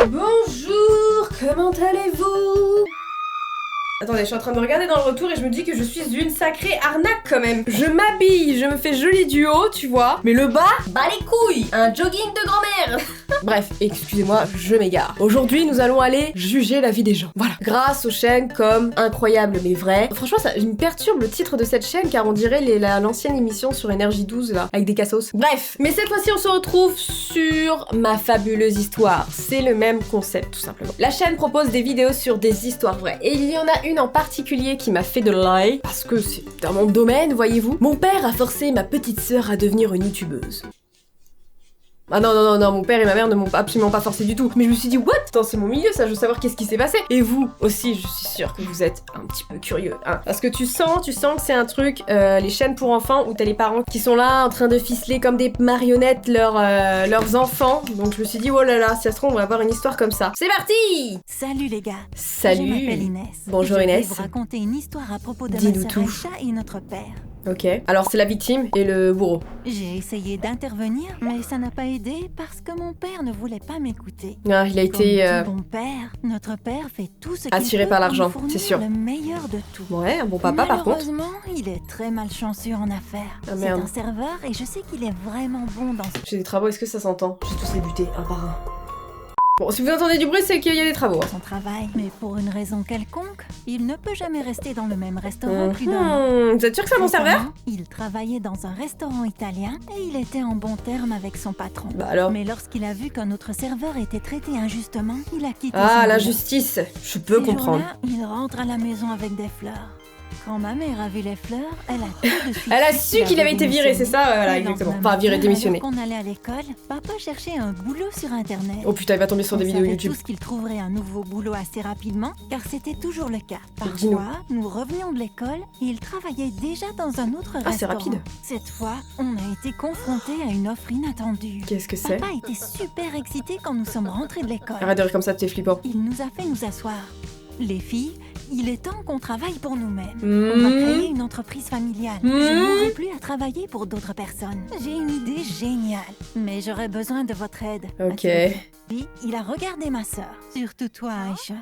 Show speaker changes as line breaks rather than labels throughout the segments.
Bonjour, comment allez-vous? Attendez, je suis en train de me regarder dans le retour et je me dis que je suis une sacrée arnaque quand même. Je m'habille, je me fais joli du haut, tu vois. Mais le bas, bah les couilles, un jogging de grand-mère. Bref, excusez-moi, je m'égare. Aujourd'hui, nous allons aller juger la vie des gens. Voilà. Grâce aux chaînes comme Incroyable mais vrai. Franchement, ça me perturbe le titre de cette chaîne car on dirait l'ancienne émission sur Énergie 12 là, avec des cassos. Bref, mais cette fois-ci, on se retrouve sur Ma Fabuleuse Histoire. C'est le même concept, tout simplement. La chaîne propose des vidéos sur des histoires vraies. Et il y en a une en particulier qui m'a fait de l'œil, parce que c'est dans mon domaine, voyez-vous. Mon père a forcé ma petite sœur à devenir une youtubeuse. Ah non, mon père et ma mère ne m'ont absolument pas forcé du tout. Mais je me suis dit, what? Attends, c'est mon milieu ça, je veux savoir qu'est-ce qui s'est passé. Et vous aussi, je suis sûre que vous êtes un petit peu curieux, hein. Parce que tu sens que c'est un truc, les chaînes pour enfants où t'as les parents qui sont là en train de ficeler comme des marionnettes leurs enfants. Donc je me suis dit, oh là là, si ça se trouve, on va avoir une histoire comme ça. C'est parti!
Salut les gars.
Salut.
Je m'appelle Inès.
Bonjour Inès.
Je vais vous raconter une histoire à propos de
Dis-nous
ma sœur
tout.
Aïcha et notre père.
Ok. Alors c'est la victime et le bourreau.
J'ai essayé d'intervenir, mais ça n'a pas aidé parce que mon père ne voulait pas m'écouter.
Ah, il a été
Comme tout bon père, notre père fait tout ce qu'il
attiré
peut
par
pour
l'argent,
nous fournir
c'est sûr.
le meilleur de tout.
Ouais, un bon papa par contre.
Malheureusement, il est très malchanceux en affaires.
Ah,
C'est
merde.
un serveur et je sais qu'il est vraiment bon dans ce...
J'ai des travaux, est-ce que ça s'entend? J'ai tous les butés, un par un. Bon, si vous entendez du bruit, c'est qu'il y a des travaux.
son travail. Mais pour une raison quelconque, il ne peut jamais rester dans le même restaurant plus d'un an.
Vous êtes sûr que c'est un bon serveur?
Récemment, il travaillait dans un restaurant italien et il était en bon terme avec son patron.
Bah alors.
Mais lorsqu'il a vu qu'un autre serveur était traité injustement, il a quitté
Ah,
son
la
boulot.
justice. Je peux
Ces
comprendre.
jours-là, il rentre à la maison avec des fleurs. Quand ma mère a vu les fleurs, elle a tout de suite
Elle a su qu'il avait été viré, c'est ça? Voilà,
Et dans
exactement.
un
Enfin, viré,
matin,
démissionné.
alors qu'on allait à l'école, papa cherchait un boulot sur internet.
Oh putain, il va tomber sur des
On
vidéos
savait
YouTube.
tous qu'il trouverait un nouveau boulot assez rapidement, car c'était toujours le cas.
Dis-nous.
Parfois, nous revenions de l'école et il travaillait déjà dans un autre
Ah, c'est
restaurant.
rapide.
Cette fois, on a été confrontés à une offre inattendue.
Qu'est-ce que c'est?
Papa était super excité quand nous sommes rentrés de l'école.
Arrête de rire comme ça, t'es flippant.
Il nous a fait nous asseoir. Les filles, il est temps qu'on travaille pour nous-mêmes. On va créer une entreprise familiale. Je n'aurai plus à travailler pour d'autres personnes. J'ai une idée géniale, mais j'aurais besoin de votre aide.
Ok.
Puis, il a regardé ma sœur. Surtout toi, Aïcha.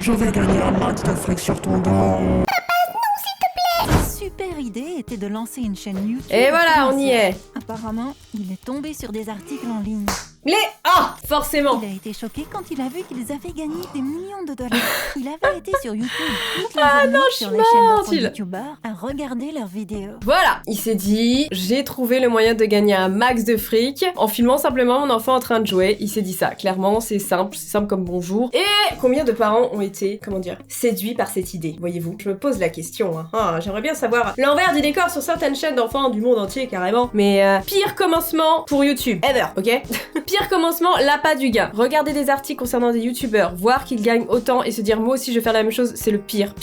Je vais gagner un max de fric sur ton dos.
Super idée était de lancer une chaîne YouTube.
Et voilà,
pour
on y
ma sœur.
est.
Apparemment, il est tombé sur des articles en ligne.
Ah, forcément.
Il a été choqué quand il a vu qu'ils avaient gagné des millions de dollars. Il avait été sur YouTube toute la
Ah
journée
non, je
sur
suis
les chaînes
morte,
d'autres
il-
youtubeurs à regarder leurs vidéos.
Voilà, il s'est dit, j'ai trouvé le moyen de gagner un max de fric en filmant simplement mon enfant en train de jouer. Il s'est dit ça, clairement, c'est simple comme bonjour. Et combien de parents ont été, comment dire, séduits par cette idée, voyez-vous? Je me pose la question, hein. Ah, j'aimerais bien savoir l'envers du décor sur certaines chaînes d'enfants du monde entier, carrément. Mais pire commencement pour YouTube, ever, ok? Pire commencement, l'appât du gain. Regarder des articles concernant des youtubeurs, voir qu'ils gagnent autant et se dire moi aussi je vais faire la même chose, c'est le pire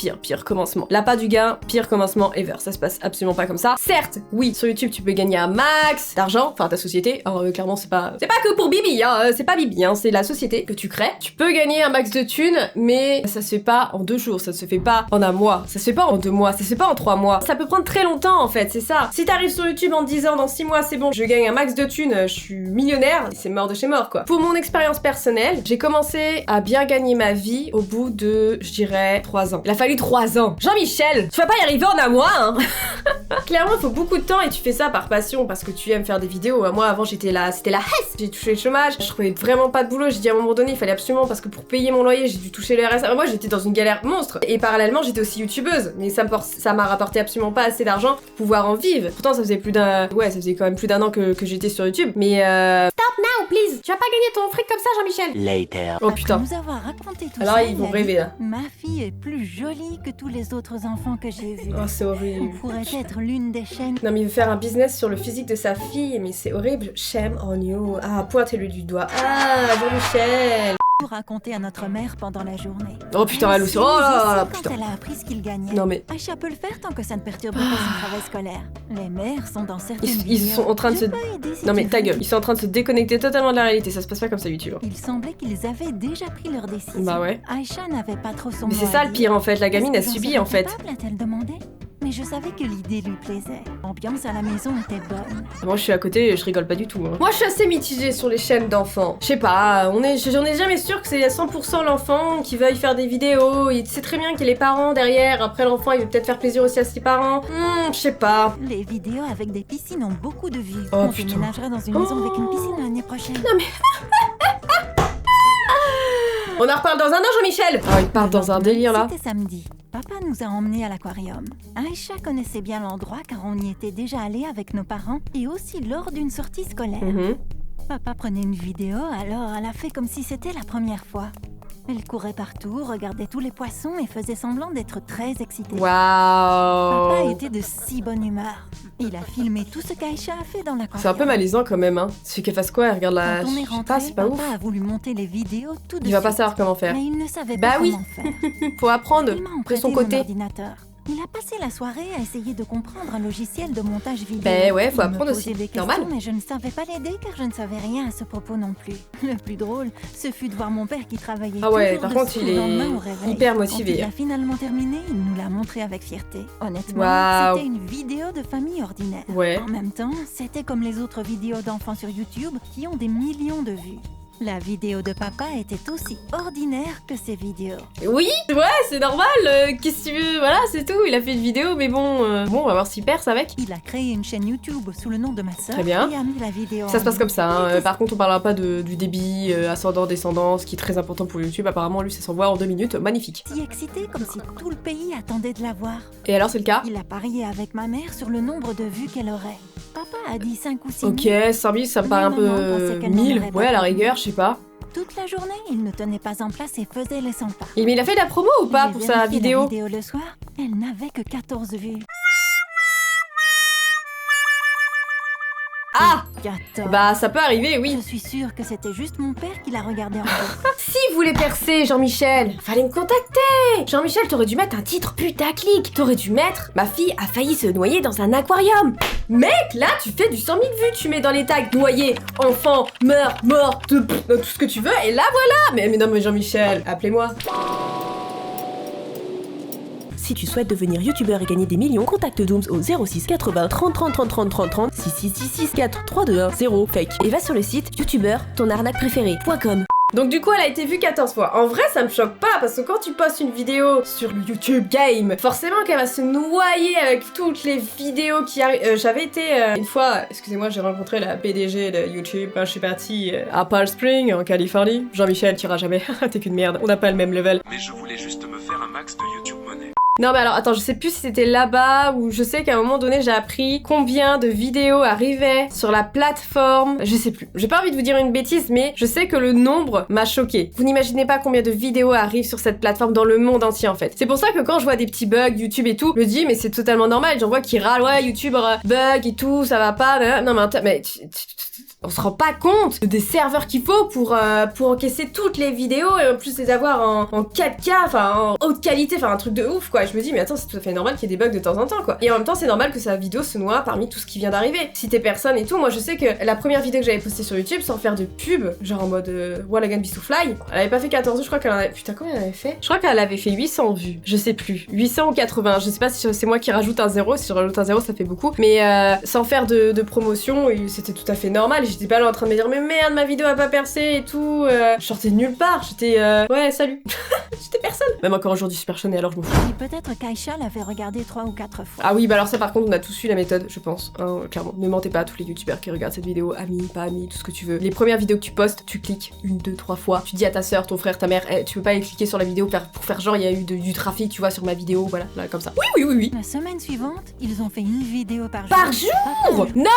commencement. L'appât du gain, pire commencement ever. Ça se passe absolument pas comme ça. Certes, oui, sur YouTube tu peux gagner un max d'argent, enfin ta société. Alors clairement c'est pas que pour Bibi, hein, c'est pas Bibi, hein, c'est la société que tu crées. Tu peux gagner un max de thunes, mais ça se fait pas en 2 jours, ça se fait pas en un mois, ça se fait pas en 2 mois, ça se fait pas en 3 mois. Ça peut prendre très longtemps en fait, c'est ça. Si t'arrives sur YouTube en te disant dans 6 mois c'est bon, je gagne un max de thunes, je suis millionnaire, c'est mort de chez mort quoi. Pour mon expérience personnelle, j'ai commencé à bien gagner ma vie au bout de, je dirais, 3 ans. Il a fallu 3 ans. Jean-Michel, tu vas pas y arriver en un mois, hein. Clairement, il faut beaucoup de temps et tu fais ça par passion parce que tu aimes faire des vidéos. Moi, avant, c'était la hesse. J'ai touché le chômage. Je trouvais vraiment pas de boulot. J'ai dit à un moment donné, il fallait absolument parce que pour payer mon loyer, j'ai dû toucher le RSA. Moi, j'étais dans une galère monstre. Et parallèlement, j'étais aussi youtubeuse. Mais ça m'a rapporté absolument pas assez d'argent pour pouvoir en vivre. Pourtant, ça faisait ça faisait quand même plus d'un an que j'étais sur YouTube. Mais stop now, please. Tu vas pas gagner ton fric comme ça, Jean-Michel.
Later.
Oh putain.
Après nous avoir raconté tout
Alors,
ça,
ils vont
il a
rêver,
dit,
là.
Ma fille est plus jolie que tous les autres enfants que j'ai vus.
Oh, c'est
On
horrible.
pourrait être l'une des chaînes.
Non mais il veut faire un business sur le physique de sa fille, mais c'est horrible. Shame on you. Ah, pointez-le du doigt. Ah, Jean-Michel.
Pour raconter à notre mère pendant la journée.
Oh putain, elle aussi. Oh là là,
Quand
putain.
elle a appris ce qu'il gagnait.
Non mais
Aïcha peut le faire tant que ça ne perturbe pas son travail scolaire. Les mères sont dans certaines
ils
vidéos.
sont en train de se...
Je peux aider si
Non mais
tu
ta
veux.
gueule, ils sont en train de se déconnecter totalement de la réalité, ça se passe pas comme ça YouTube.
Il semblait qu'ils avaient déjà pris leur décision.
Bah ouais.
Aïcha n'avait pas trop son
Mais
mot
c'est
à
ça le
dire.
pire en fait, la gamine a
Est-ce que j'en
subi
serais
en fait.
capable, a-t-elle demandé. Mais mais je savais que l'idée lui plaisait. L'ambiance à la maison était bonne.
Moi je suis à côté et je rigole pas du tout. Hein. Moi je suis assez mitigée sur les chaînes d'enfants. Je sais pas, j'en ai jamais sûr que c'est à 100% l'enfant qui veuille faire des vidéos. Il sait très bien qu'il y a les parents derrière. Après l'enfant il veut peut-être faire plaisir aussi à ses parents. Je sais pas.
Les vidéos avec des piscines ont beaucoup de vues.
Oh,
On
putain.
déménagera dans une maison avec une piscine l'année prochaine.
Non mais... On en reparle dans un an, Jean-Michel. Oh, il part dans un délire là.
C'était samedi. Papa nous a emmenés à l'aquarium. Aïcha connaissait bien l'endroit car on y était déjà allé avec nos parents et aussi lors d'une sortie scolaire. Papa prenait une vidéo, alors elle a fait comme si c'était la première fois. Elle courait partout, regardait tous les poissons et faisait semblant d'être très excitée. Papa
Waouh.
était de si bonne humeur. Il a filmé tout ce qu'Aïcha a fait dans l'aquarium.
C'est un peu malaisant quand même, hein. Celui qu'elle fasse quoi, elle regarde la...
Quand on est
Je sais
rentré,
pas, c'est pas
papa
ouf.
a voulu monter les vidéos tout de
Il va
suite.
pas savoir comment faire.
Mais il ne savait
Bah
pas
oui.
comment faire.
Faut apprendre
Il m'a
de
emprunté
son
mon
côté.
ordinateur. Il a passé la soirée à essayer de comprendre un logiciel de montage vidéo.
Ben ouais, faut
Il me
apprendre
posait
aussi.
des questions,
Normal.
mais je ne savais pas l'aider car je ne savais rien à ce propos non plus. Le plus drôle, ce fut de voir mon père qui travaillait
Ah ouais,
toujours
par
dessus
contre, il
le lendemain
est
au réveil.
hyper
Quand
motivé.
il a finalement terminé, il nous l'a montré avec fierté. Honnêtement,
Waouh.
c'était une vidéo de famille ordinaire.
Ouais.
En même temps, c'était comme les autres vidéos d'enfants sur YouTube qui ont des millions de vues. La vidéo de papa était aussi ordinaire que ses vidéos.
Oui, ouais, c'est normal. Qu'est-ce que tu veux? Voilà, c'est tout. Il a fait une vidéo, mais bon, on va voir s'il perce avec.
Il a créé une chaîne YouTube sous le nom de ma sœur
Très bien.
et a mis la vidéo
Ça se
en
passe
ligne.
comme ça. Hein.
Il était
Par contre, on parlera pas du débit, ascendant-descendant, ce qui est très important pour YouTube. Apparemment, lui, ça s'envoie en 2 minutes. Magnifique.
si excité comme si tout le pays attendait de la voir.
Et alors, c'est le cas?
Il a parié avec ma mère sur le nombre de vues qu'elle aurait. Papa a dit 5 ou 6
Ok,
000.
100 000, ça me paraît un
Mais maman
peu...
pensait qu'elle n'en
1000,
aurait pas
ouais, à la
beaucoup.
rigueur, je sais pas.
Toute la journée, il ne tenait pas en place et faisait les 100 pas.
Mais il a fait de la promo ou pas
J'ai
pour sa
vérifié
vidéo?
La vidéo le soir, elle n'avait que 14 vues.
Ah
14.
Bah, ça peut arriver, oui.
Je suis sûre que c'était juste mon père qui l'a regardé en fait.
Si vous voulez percer, Jean-Michel, fallait me contacter. Jean-Michel, t'aurais dû mettre un titre putaclic. T'aurais dû mettre « Ma fille a failli se noyer dans un aquarium ». Mec, là, tu fais du 100 000 vues. Tu mets dans les tags « Noyé »,« Enfant »,« Meurt »,« Mort », tout ce que tu veux. Et là, voilà. Mais non, mais Jean-Michel, appelez-moi. Si tu souhaites devenir youtubeur et gagner des millions, contacte Dooms au 06 80 30 30 30 30 30 30 66664 321 0 fake et va sur le site youtuber-ton-arnaque-préférée.com. Donc du coup elle a été vue 14 fois. En vrai ça me choque pas parce que quand tu postes une vidéo sur le YouTube Game, forcément qu'elle va se noyer avec toutes les vidéos qui arrivent. J'avais été une fois, excusez-moi, j'ai rencontré la PDG de YouTube quand je suis partie à Palm Springs en Californie. Jean-Michel, tu iras jamais, t'es qu'une merde, on n'a pas le même level.
Mais je voulais juste me faire un max de YouTube Money.
Non mais alors attends, je sais plus si c'était là-bas ou je sais qu'à un moment donné j'ai appris combien de vidéos arrivaient sur la plateforme, je sais plus. J'ai pas envie de vous dire une bêtise mais je sais que le nombre m'a choqué. Vous n'imaginez pas combien de vidéos arrivent sur cette plateforme dans le monde entier en fait. C'est pour ça que quand je vois des petits bugs YouTube et tout, je me dis mais c'est totalement normal, j'en vois qui râlent, ouais YouTube bug et tout, ça va pas, non mais on se rend pas compte des serveurs qu'il faut pour encaisser toutes les vidéos et en plus les avoir en 4K, enfin en haute qualité, enfin un truc de ouf quoi. Je me dis mais attends c'est tout à fait normal qu'il y ait des bugs de temps en temps quoi. Et en même temps c'est normal que sa vidéo se noie parmi tout ce qui vient d'arriver. Si t'es personne et tout, moi je sais que la première vidéo que j'avais postée sur YouTube sans faire de pub, genre en mode Wallagan Be to Fly, elle avait pas fait 14 vues, je crois qu'elle en avait... Putain combien elle avait fait? Je crois qu'elle avait fait 800 vues, je sais plus, 800 ou 80, je sais pas si c'est moi qui rajoute un zéro, si je rajoute un zéro ça fait beaucoup, mais sans faire de promotion, c'était tout à fait normal. J'étais pas là en train de me dire mais merde ma vidéo a pas percé et tout, je sortais de nulle part, j'étais ouais salut. J'étais personne. Même encore aujourd'hui je suis personne et alors je m'en fous.
Et peut-être qu'Aïcha l'avait regardé 3 ou 4 fois.
Ah oui bah alors ça par contre on a tous eu la méthode je pense, hein, clairement. Ne mentez pas à tous les youtubeurs qui regardent cette vidéo, amis, pas amis, tout ce que tu veux. Les premières vidéos que tu postes, tu cliques 1, 2, 3 fois, tu dis à ta soeur, ton frère, ta mère, tu peux pas aller cliquer sur la vidéo pour faire genre il y a eu du trafic tu vois sur ma vidéo, voilà, là, comme ça. Oui.
La semaine suivante, ils ont fait une vidéo par jour.
Par jour? Non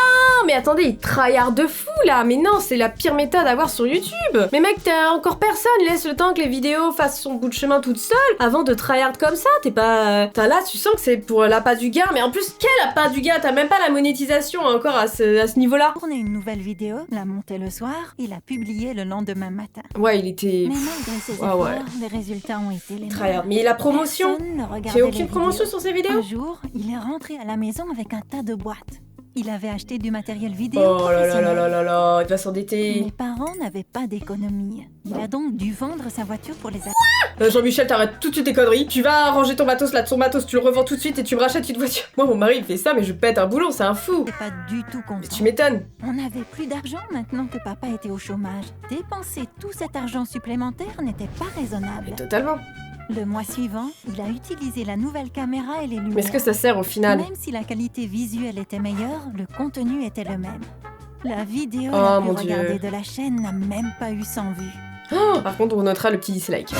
mais attendez, ils tryhard de fou là, mais non c'est la pire méthode à avoir sur YouTube. Mais mec t'as encore personne, laisse le temps que les vidéos fassent son bout de chemin toute seule avant de tryhard comme ça, t'es pas... T'as là tu sens que c'est pour l'appât du gain, mais en plus quel appât du gain, t'as même pas la monétisation encore à ce niveau-là.
Tourné une nouvelle vidéo, l'a montée le soir, il a publié le lendemain matin.
Ouais il était...
Mais malgré ses
Ah
efforts,
ouais.
les résultats ont été les
Tryhard.
mêmes.
Mais la promotion,
Personne ne
tu
regardait
fais
les
aucune promotion
vidéos.
sur ces vidéos?
Un jour, il est rentré à la maison avec un tas de boîtes. Il avait acheté du matériel vidéo
Oh là là
professionnel.
là là là là, il va s'endetter.
Mes parents n'avaient pas d'économie. Il a donc dû vendre sa voiture pour les acheter.
Jean-Michel, t'arrêtes tout de suite tes conneries. Tu vas ranger ton matos là, ton matos, tu le revends tout de suite et tu me rachètes une voiture. Moi, mon mari, il fait ça, mais je pète un boulon, c'est un fou.
C'est pas du tout
Mais
content.
tu m'étonnes.
On n'avait plus d'argent maintenant que papa était au chômage. Dépenser tout cet argent supplémentaire n'était pas raisonnable.
Mais totalement.
Le mois suivant, il a utilisé la nouvelle caméra et les lumières.
Mais est-ce que ça sert au final?
Même si la qualité visuelle était meilleure, le contenu était le même. La vidéo
Oh,
la
mon
plus
Dieu.
regardée de la chaîne n'a même pas eu 100 vues.
Oh, par contre, on notera le petit dislike.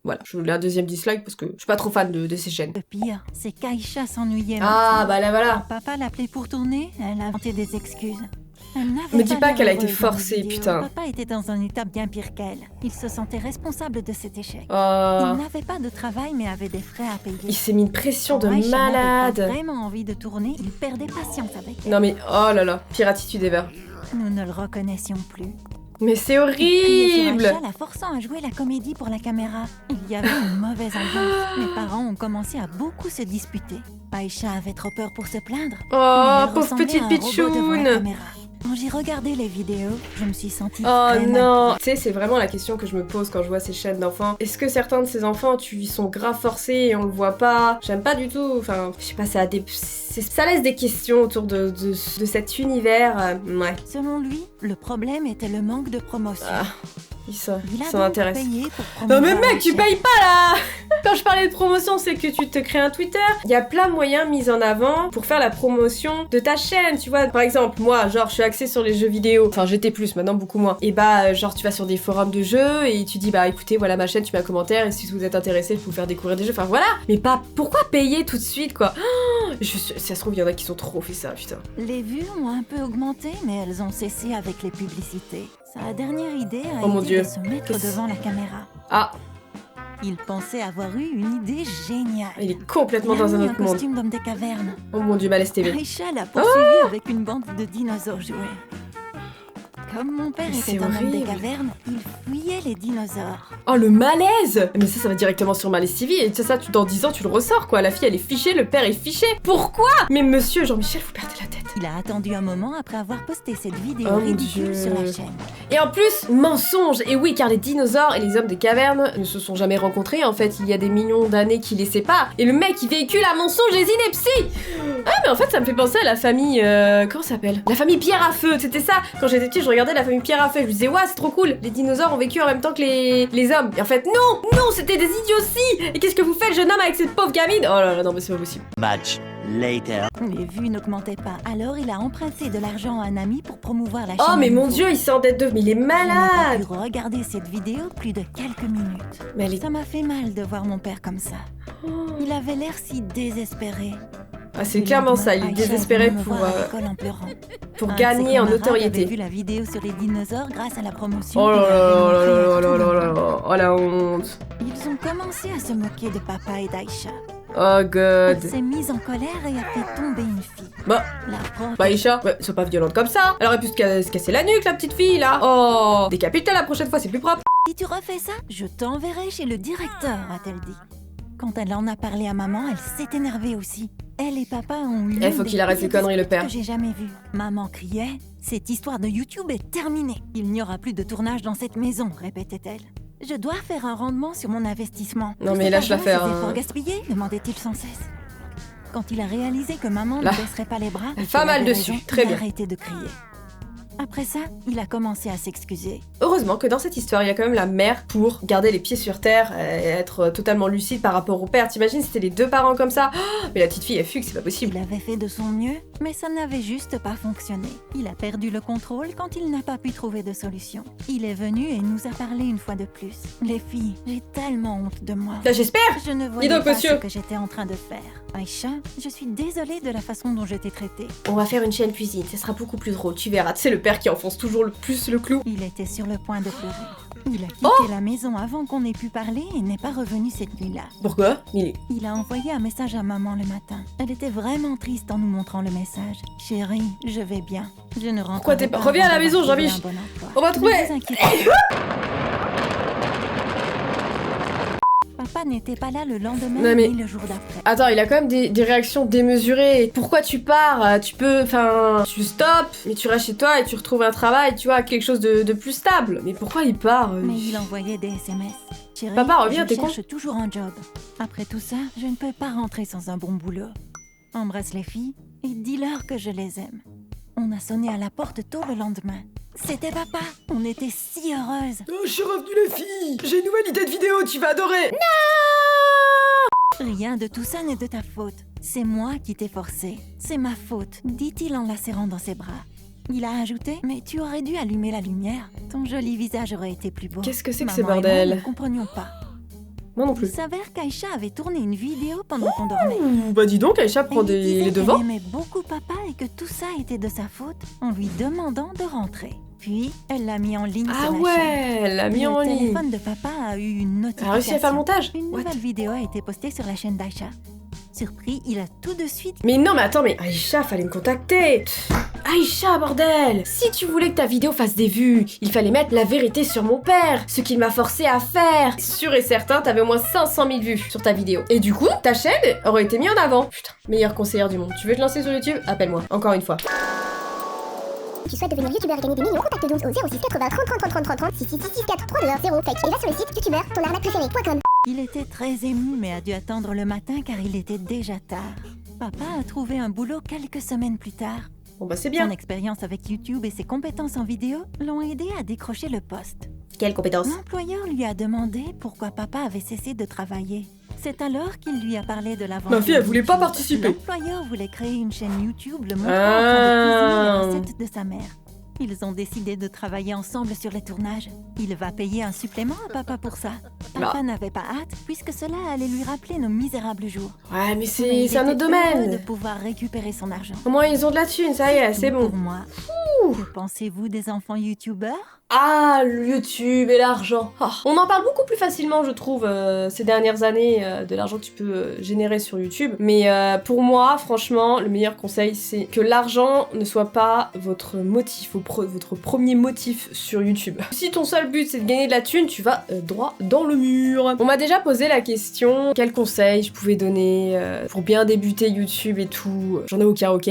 Voilà, je voulais un deuxième dislike parce que je suis pas trop fan de ces chaînes.
Le pire, c'est qu'Aïcha s'ennuyait
Ah,
maintenant.
bah là, voilà.
Quand papa l'appelait pour tourner, elle a inventé des excuses. Elle n'avait
Me dis pas
l'air
qu'elle a été
heureuse dans les
forcée,
vidéos.
putain.
Papa était dans un état bien pire qu'elle. Il se sentait responsable de cet échec.
Oh,
Il n'avait pas de travail mais avait des frais à payer.
il s'est mis une pression de
Quand Aïcha n'avait pas
malade.
vraiment envie de tourner, il perdait patience avec elle.
Non mais, oh là là, pire attitude ever.
Nous ne le reconnaissions plus.
Mais c'est
Il criait sur
horrible.
Aïcha, la forçant à jouer la comédie pour la caméra. Il y avait une mauvaise ambiance. Mes parents ont commencé à beaucoup se disputer. Aïcha avait trop peur pour se plaindre.
Oh,
mais elle
pauvre
ressemblait
petite
à un robot devant la
pitchoune.
caméra. Quand j'ai regardé les vidéos, je me suis sentie
Oh
très mal
non. Tu sais, c'est vraiment la question que je me pose quand je vois ces chaînes d'enfants. Est-ce que certains de ces enfants, ils sont grave forcés et on le voit pas? J'aime pas du tout. Enfin, je sais pas, ça laisse des questions autour de cet univers. Ouais.
Selon lui, le problème était le manque de promotion.
Ah, il
Il a
s'en
donc
intéresse.
payé pour
Non mais
promouvoir
mec,
la
tu
chaîne.
payes pas là. Quand je parlais de promotion, c'est que tu te crées un Twitter. Il y a plein de moyens mis en avant pour faire la promotion de ta chaîne, tu vois. Par exemple, moi, genre, je suis axée sur les jeux vidéo. Enfin, j'étais plus, maintenant beaucoup moins. Et bah, genre, tu vas sur des forums de jeux et tu dis, bah écoutez, voilà ma chaîne, tu mets un commentaire et si vous êtes intéressé, je peux vous faire découvrir des jeux. Enfin voilà. Mais pas, pourquoi payer tout de suite, quoi? Ça se trouve, il y en a qui sont trop fait ça, putain.
Les vues ont un peu augmenté, mais elles ont cessé avec les publicités. Sa dernière idée a
Oh mon
été
Dieu.
de se mettre
Qu'est-ce-
devant la caméra.
Ah,
Il pensait avoir eu une idée géniale.
il est complètement
Il a
dans un
mis
autre monde.
costume d'homme des cavernes.
Oh mon dieu, Malaise TV.
Aïcha l'a poursuivi avec une bande de dinosaures jouets. Comme mon père
Mais c'est
était un homme des
horrible.
cavernes, il fuyait les dinosaures.
Oh le malaise. Mais ça va directement sur Malaise TV et ça, dans 10 ans tu le ressors quoi. La fille elle est fichée, le père est fiché. Pourquoi? Mais monsieur Jean-Michel, vous perdez la tête.
Il a attendu un moment après avoir posté cette vidéo
Oh mon
ridicule
Dieu.
sur la chaîne.
Et en plus, mensonge. Et oui, car les dinosaures et les hommes des cavernes ne se sont jamais rencontrés. En fait, il y a des millions d'années qui les séparent. Et le mec, il véhicule un mensonge des inepties. Ah, mais en fait, ça me fait penser à la famille... comment ça s'appelle? La famille Pierre à Feu. C'était ça. Quand j'étais petite, je regardais la famille Pierre à Feu. Je me disais, ouais, c'est trop cool. Les dinosaures ont vécu en même temps que les hommes. Et en fait, non, c'était des idioties. Et qu'est-ce que vous faites, jeune homme, avec cette pauvre gamine? Oh là là, non, mais c'est pas possible.
Much later.
Les vues n'augmentaient pas, alors il a emprunté de l'argent à un ami pour promouvoir la chaîne.
Oh, mais
à
mon
nouveau.
dieu, il s'endette de... Mais il est
Je n'ai pas
malade.
pu regarder cette vidéo plus de quelques minutes.
Mais elle est...
Ça m'a fait mal de voir mon père comme ça.
Oh.
Il avait l'air si désespéré.
Ah, c'est
Le
clairement
lendemain,
ça. Il est
Aïcha
désespéré
venait me
pour
voir à l'école en pleurant. Un de ses
gagner en
camarades
notoriété.
avait vu la vidéo sur les dinosaures grâce à la promotion.
Oh là
qu'il
là
avait
là là
montrée à
là
tout
là
le
là là
monde.
là. Oh la honte.
Ils ont commencé à se moquer de papa et d'Aïcha.
Oh
Elle
god.
s'est mise en colère et a fait tomber une fille.
Bah,
La prof.
Aïcha, ouais, sois pas violente comme ça. Elle aurait pu se casser la nuque, la petite fille, là. Oh, décapite-la la prochaine fois, c'est plus propre.
Si tu refais ça, je t'enverrai chez le directeur, a-t-elle dit. Quand elle en a parlé à maman, elle s'est énervée aussi. Elle et papa ont eu.
Eh, faut qu'il arrête les conneries, le père.
Que j'ai jamais vu. Maman criait. Cette histoire de YouTube est terminée. Il n'y aura plus de tournage dans cette maison, répétait-elle. Je dois faire un rendement sur mon investissement.
Non,
Tout
mais
cet
lâche
argent,
l'affaire,
c'était
hein.
fort gaspillé, demandait-il sans cesse. Quand il a réalisé que maman
Là.
ne baisserait pas les bras,
Elle
et
fait
qu'elle
mal
avait
dessus,
raison,
très
il
bien.
a arrêté de crier. Après ça, il a commencé à s'excuser.
Heureusement que dans cette histoire, il y a quand même la mère pour garder les pieds sur terre et être totalement lucide par rapport au père. T'imagines, c'était les deux parents comme ça? Oh, mais la petite fille, elle fugue, c'est pas possible.
Il avait fait de son mieux, mais ça n'avait juste pas fonctionné. Il a perdu le contrôle quand il n'a pas pu trouver de solution. Il est venu et nous a parlé une fois de plus. Les filles, j'ai tellement honte de moi.
Là, j'espère.
Je ne voyais
donc,
pas
monsieur.
ce que j'étais en train de faire. Aïcha, je suis désolée de la façon dont je t'ai traitée.
On va faire une chaîne cuisine, ça sera beaucoup plus drôle, tu verras. C'est le père qui enfonce toujours le plus le clou.
Il était sur le point de pleurer. Il a quitté la maison avant qu'on ait pu parler et n'est pas revenu cette nuit-là.
Pourquoi?
Il a envoyé un message à maman le matin. Elle était vraiment triste en nous montrant le message. Chérie, je vais bien. Je ne rentre
Pourquoi t'es pas... Reviens à la maison, Jean-Mich. On va trouver...
Papa n'était pas là le lendemain
Non, mais-
ni le jour d'après.
Attends, il a quand même des réactions démesurées. Pourquoi tu pars? Tu peux, enfin, tu stops, mais tu restes chez toi et tu retrouves un travail, tu vois, quelque chose de plus stable. Mais pourquoi il part?
Mais il envoyait des SMS. Chérie,
Papa, reviens, t'es
je
con.
cherche toujours un job. Après tout ça, je ne peux pas rentrer sans un bon boulot. Embrasse les filles et dis-leur que je les aime. On a sonné à la porte tôt le lendemain. C'était papa. On était si heureuses.
Oh, je suis revenue les filles. J'ai une nouvelle idée de vidéo, tu vas adorer.
Rien de tout ça n'est de ta faute. C'est moi qui t'ai forcé. C'est ma faute, dit-il en la serrant dans ses bras. Il a ajouté « Mais tu aurais dû allumer la lumière. Ton joli visage aurait été plus beau. »
Qu'est-ce que c'est que
Maman
ces
et moi
bordels?
ne comprenions pas.
Moi non
Il
plus.
s'avère qu'Aïcha avait tourné une vidéo pendant qu'on dormait.
Ouh, bah dis donc, Aïcha prend
Elle lui disait
les
qu'elle
devants.
aimait beaucoup papa et que tout ça était de sa faute en lui demandant de rentrer. Puis, elle l'a mis en ligne
Ah
sur la chaîne.
ouais, elle l'a mis en
Le
ligne.
téléphone de papa a eu une
Elle
notification.
a réussi à faire le montage.
Une
What?
nouvelle vidéo a été postée sur la chaîne d'Aïcha. Surpris, il a tout de suite...
Mais non, mais attends, mais Aïcha, fallait me contacter. Pff, Aïcha, bordel. Si tu voulais que ta vidéo fasse des vues, il fallait mettre la vérité sur mon père, ce qu'il m'a forcé à faire. Sûr et certain, t'avais au moins 500 000 vues sur ta vidéo. Et du coup, ta chaîne aurait été mise en avant. Putain, meilleure conseillère du monde. Tu veux te lancer sur YouTube? Appelle-moi, encore une fois.
Tu souhaites devenir youtubeur et gagner des millions? Contacte 12 au 06 80 30 30 30 30 30 66664 320 fake et va sur le site youtubeur ton arnaque préférée.com.
Il était très ému mais a dû attendre le matin car il était déjà tard. Papa a trouvé un boulot quelques semaines plus tard.
Bon bah c'est
Son
bien.
expérience avec YouTube et ses compétences en vidéo l'ont aidé à décrocher le poste.
Quelle compétence?
L'employeur lui a demandé pourquoi papa avait cessé de travailler. C'est alors qu'il lui a parlé de l'aventure.
Ma fille, elle voulait pas
YouTube.
participer.
L'employeur voulait créer une chaîne YouTube le montrant en train de cuisiner les recettes de sa mère. Ils ont décidé de travailler ensemble sur les tournages. Il va payer un supplément à papa pour ça. Papa n'avait pas hâte puisque cela allait lui rappeler nos misérables jours.
Ouais, mais
Mais
c'est
il
un autre
était heureux
domaine.
de pouvoir récupérer son argent.
Au moins, ils ont de la thune, ça y est, c'est
Tout
bon.
Pour moi. Que pensez-vous des enfants youtubeurs?
Ah, le YouTube et l'argent. Ah, on en parle beaucoup plus facilement, je trouve, ces dernières années, de l'argent que tu peux générer sur YouTube. Mais pour moi, franchement, le meilleur conseil, c'est que l'argent ne soit pas votre motif, votre premier motif sur YouTube. Si ton seul but, c'est de gagner de la thune, tu vas droit dans le mur. On m'a déjà posé la question, quels conseils je pouvais donner pour bien débuter YouTube et tout. J'en ai aucun, ok.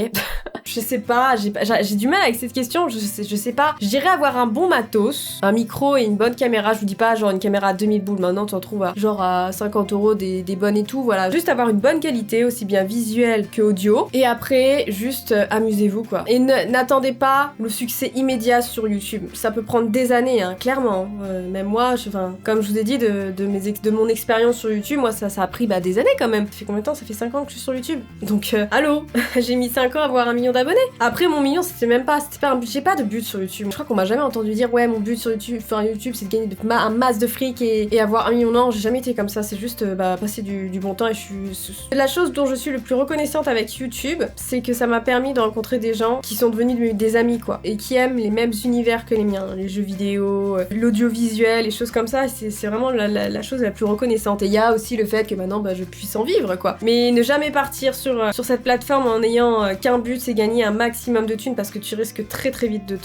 Je sais pas, j'ai du mal avec cette question, je sais pas. Je dirais avoir un bon matos, un micro et une bonne caméra. Je vous dis pas genre une caméra à 2000 boules, maintenant tu en trouves à, genre à 50 € des bonnes et tout, voilà. Juste avoir une bonne qualité, aussi bien visuelle que audio. Et après, juste amusez-vous quoi. Et n'attendez pas le succès immédiat sur YouTube. Ça peut prendre des années, hein, clairement. Même moi, comme je vous ai dit, de mon expérience sur YouTube, moi ça a pris des années quand même. Ça fait combien de temps? Ça fait 5 ans que je suis sur YouTube. Donc, allô. J'ai mis 5 ans à avoir 1 million d'abonnés. Après, mon million, c'était pas un but. J'ai pas de but sur YouTube. Je crois qu'on m'a jamais entendu dire, ouais, mon but sur YouTube, faire YouTube, c'est de gagner un masse de fric et avoir 1 million. Non, j'ai jamais été comme ça. C'est juste, passer du bon temps et la chose dont je suis le plus reconnaissante avec YouTube, c'est que ça m'a permis de rencontrer des gens qui sont devenus des amis, quoi. Et qui aiment les mêmes univers que les miens. Les jeux vidéo, l'audiovisuel, les choses comme ça. C'est vraiment la chose la plus reconnaissante. Et il y a aussi le fait que maintenant, je puisse en vivre, quoi. Mais ne jamais partir sur cette plateforme en ayant qu'un but, c'est gagner un maximum de thunes parce que tu risques très très vite de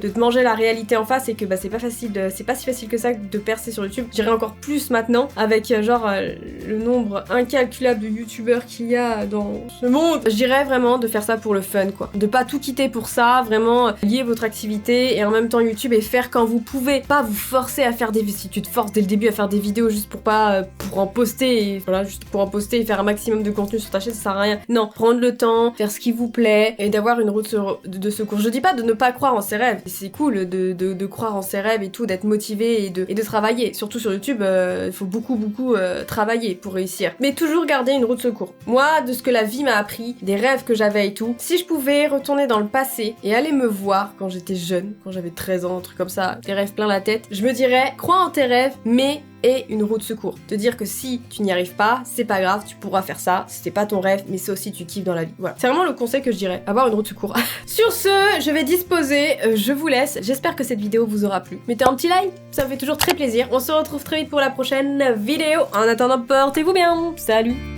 te manger la réalité en face et que c'est pas si facile que ça de percer sur YouTube. J'irai encore plus maintenant avec le nombre incalculable de youtubeurs qu'il y a dans ce monde. Je dirais vraiment de faire ça pour le fun, quoi. De pas tout quitter pour ça, vraiment lier votre activité et en même temps YouTube et faire quand vous pouvez. Pas vous forcer à faire des vidéos. Si tu te forces dès le début à faire des vidéos juste pour en poster et voilà, juste pour en poster et faire un maximum de contenu sur ta chaîne, ça sert à rien. Non, prendre le temps, faire ce qui vous plaît et d'avoir une route de secours. Je dis pas de ne pas croire en ses rêves. C'est cool de croire en ses rêves et tout, d'être motivé et de travailler. Surtout sur YouTube, il faut beaucoup travailler pour réussir. Mais toujours garder une roue de secours. Moi, de ce que la vie m'a appris, des rêves que j'avais et tout, si je pouvais retourner dans le passé et aller me voir quand j'étais jeune, quand j'avais 13 ans, un truc comme ça, des rêves plein la tête, je me dirais, crois en tes rêves, mais et une roue de secours. Te dire que si tu n'y arrives pas, c'est pas grave, tu pourras faire ça, c'était pas ton rêve, mais c'est aussi tu kiffes dans la vie. Voilà. C'est vraiment le conseil que je dirais, avoir une roue de secours. Sur ce, je vais disposer, je vous laisse, j'espère que cette vidéo vous aura plu. Mettez un petit like, ça me fait toujours très plaisir. On se retrouve très vite pour la prochaine vidéo. En attendant, portez-vous bien, salut!